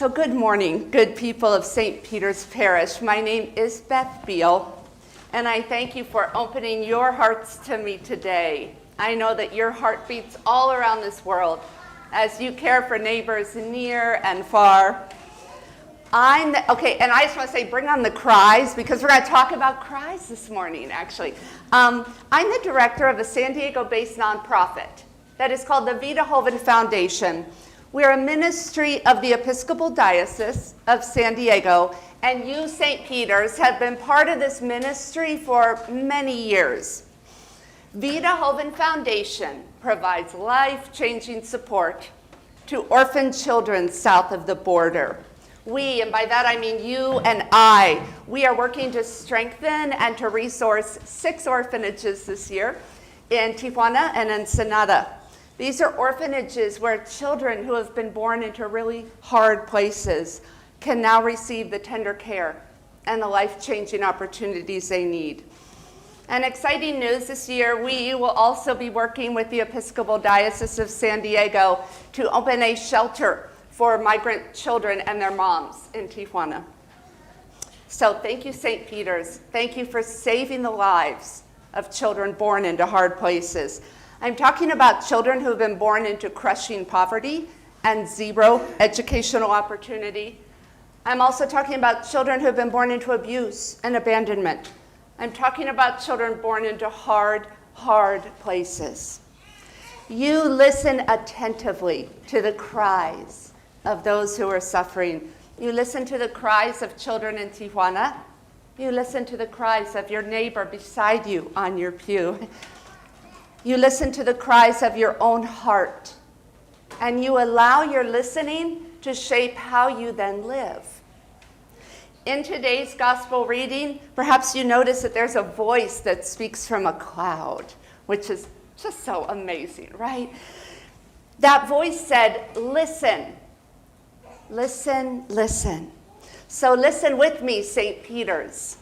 So good morning, good people of St. Peter's Parish. My name is Beth Beall, and I thank you for opening your hearts to me today. I know that your heart beats all around this world as you care for neighbors near and far. And I just want to say, bring on the cries, because we're going to talk about cries this morning, actually. I'm the director of a San Diego-based nonprofit that is called the Beall Foundation. We're a ministry of the Episcopal Diocese of San Diego, and you, St. Peter's, have been part of this ministry for many years. Beall Foundation provides life-changing support to orphan children south of the border. We, and by that I mean you and I, we are working to strengthen and to resource 6 orphanages this year in Tijuana and Ensenada. These are orphanages where children who have been born into really hard places can now receive the tender care and the life-changing opportunities they need. And exciting news this year, we will also be working with the Episcopal Diocese of San Diego to open a shelter for migrant children and their moms in Tijuana. So thank you, St. Peter's. Thank you for saving the lives of children born into hard places. I'm talking about children who have been born into crushing poverty and zero educational opportunity. I'm also talking about children who have been born into abuse and abandonment. I'm talking about children born into hard places. You listen attentively to the cries of those who are suffering. You listen to the cries of children in Tijuana. You listen to the cries of your neighbor beside you on your pew. You listen to the cries of your own heart, and you allow your listening to shape how you then live. In today's gospel reading, perhaps you notice that there's a voice that speaks from a cloud, which is just so amazing, right? That voice said, listen, listen, listen. So listen with me, St. Peter's.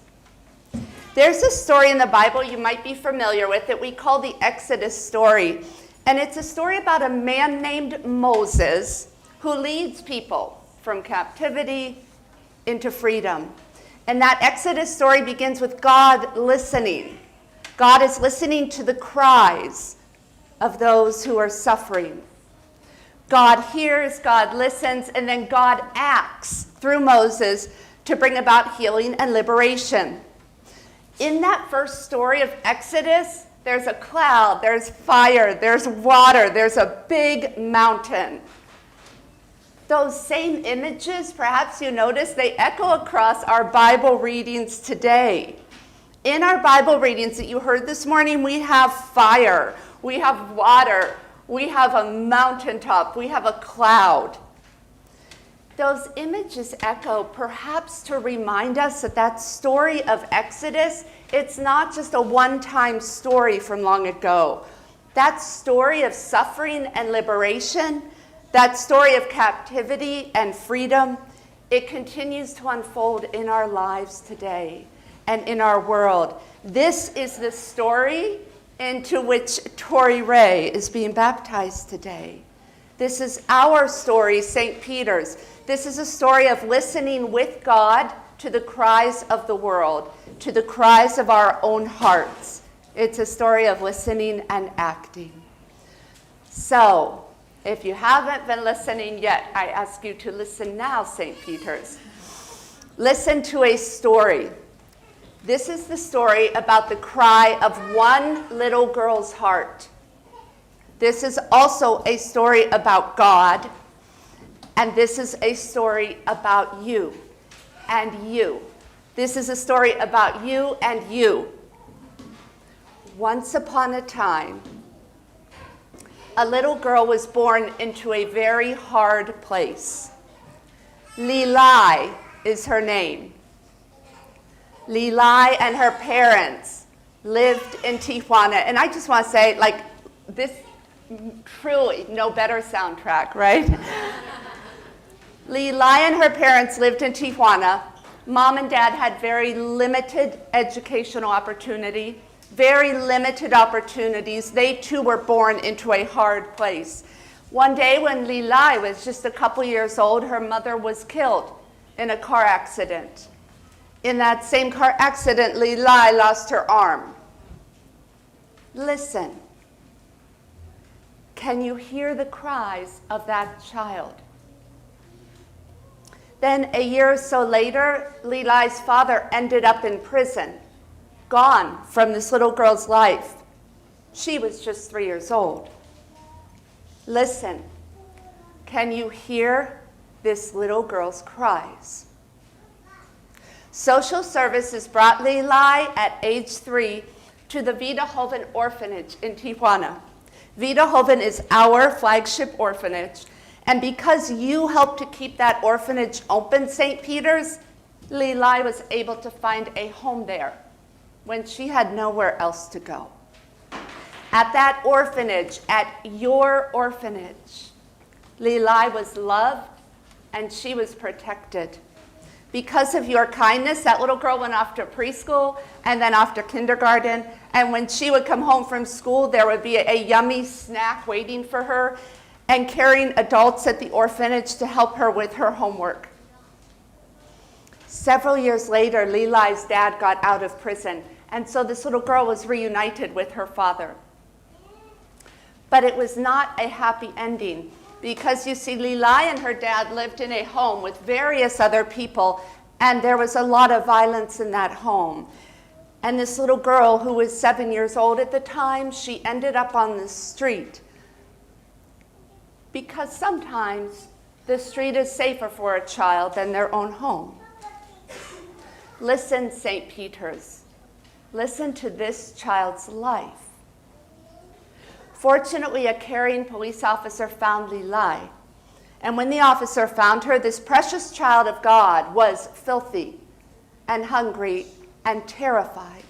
There's a story in the Bible you might be familiar with that we call the Exodus story. And it's a story about a man named Moses who leads people from captivity into freedom. And that Exodus story begins with God listening. God is listening to the cries of those who are suffering. God hears, God listens, and then God acts through Moses to bring about healing and liberation. In that first story of Exodus, there's a cloud, there's fire, there's water, there's a big mountain. Those same images, perhaps you notice, they echo across our Bible readings today. In our Bible readings that you heard this morning, we have fire, we have water, we have a mountaintop, we have a cloud. Those images echo perhaps to remind us that that story of Exodus, it's not just a one-time story from long ago. That story of suffering and liberation, that story of captivity and freedom, it continues to unfold in our lives today and in our world. This is the story into which Tori Ray is being baptized today. This is our story, St. Peter's. This is a story of listening with God to the cries of the world, to the cries of our own hearts. It's a story of listening and acting. So, if you haven't been listening yet, I ask you to listen now, St. Peter's. Listen to a story. This is the story about the cry of one little girl's heart. This is also a story about God, and this is a story about you and you. This is a story about you and you. Once upon a time, a little girl was born into a very hard place. Lilai is her name. Lilai and her parents lived in Tijuana. And I just want to say, like, this truly no better soundtrack, right? Lilai and her parents lived in Tijuana. Mom and dad had very limited educational opportunity, very limited opportunities. They too were born into a hard place. One day when Lili was just a couple years old, her mother was killed in a car accident. In that same car accident, Lili lost her arm. Listen. Can you hear the cries of that child? Then a year or so later, Lili's father ended up in prison, gone from this little girl's life. She was just 3 years old. Listen, can you hear this little girl's cries? Social services brought Lili at age 3 to the Vida Joven orphanage in Tijuana. Vida Joven is our flagship orphanage, and because you helped to keep that orphanage open, St. Peter's, Lili was able to find a home there when she had nowhere else to go. At that orphanage, at your orphanage, Lili was loved and she was protected. Because of your kindness, that little girl went off to preschool and then off to kindergarten. And when she would come home from school, there would be a yummy snack waiting for her and caring adults at the orphanage to help her with her homework. Several years later, Lili's dad got out of prison. And so this little girl was reunited with her father. But it was not a happy ending. Because you see, Lili and her dad lived in a home with various other people, and there was a lot of violence in that home. And this little girl, who was 7 years old at the time, she ended up on the street. Because sometimes the street is safer for a child than their own home. Listen, St. Peter's. Listen to this child's life. Fortunately, a caring police officer found Lili. And when the officer found her, this precious child of God was filthy and hungry and terrified.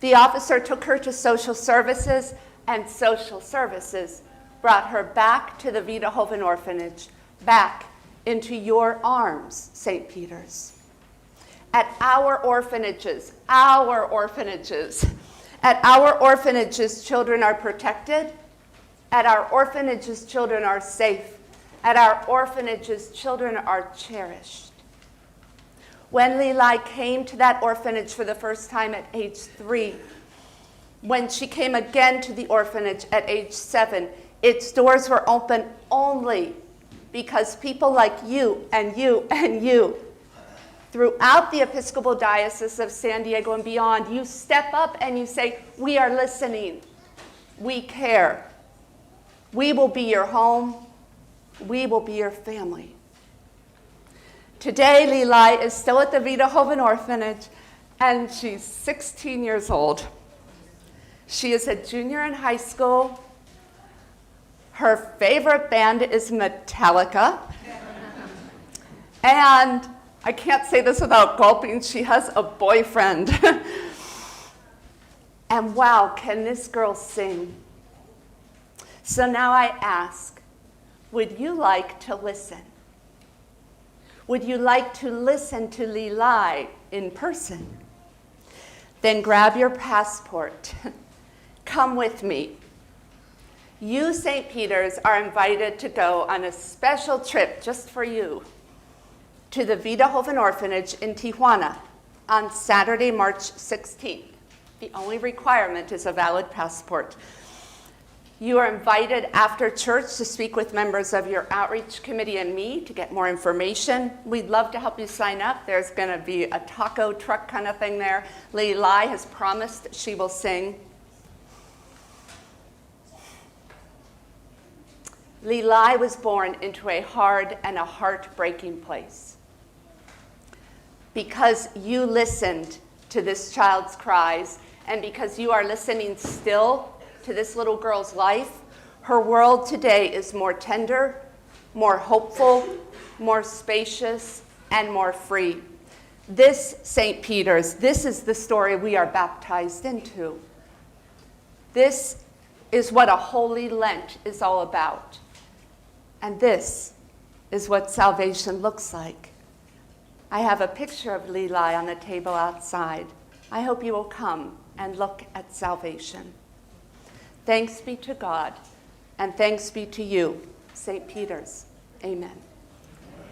The officer took her to social services, and social services brought her back to the Vida Joven orphanage, back into your arms, St. Peter's. At our orphanages, at our orphanages, children are protected. At our orphanages, children are safe. At our orphanages, children are cherished. When Lili came to that orphanage for the first time at age 3, when she came again to the orphanage at age 7, its doors were open only because people like you and you and you throughout the Episcopal Diocese of San Diego and beyond, you step up and you say, we are listening. We care. We will be your home. We will be your family. Today, Lili is still at the Vida Joven orphanage, and she's 16 years old. She is a junior in high school. Her favorite band is Metallica. And I can't say this without gulping, she has a boyfriend. And wow, can this girl sing? So now I ask, would you like to listen? Would you like to listen to Lili in person? Then grab your passport. Come with me. You, St. Peter's, are invited to go on a special trip just for you to the Vida Joven orphanage in Tijuana on Saturday, March 16th. The only requirement is a valid passport. You are invited after church to speak with members of your outreach committee and me to get more information. We'd love to help you sign up. There's going to be a taco truck kind of thing there. Lili has promised she will sing. Lili was born into a hard and a heartbreaking place. Because you listened to this child's cries, and because you are listening still to this little girl's life, her world today is more tender, more hopeful, more spacious, and more free. This, St. Peter's, this is the story we are baptized into. This is what a Holy Lent is all about. And this is what salvation looks like. I have a picture of Lili on the table outside. I hope you will come and look at salvation. Thanks be to God. And thanks be to you, St. Peter's. Amen.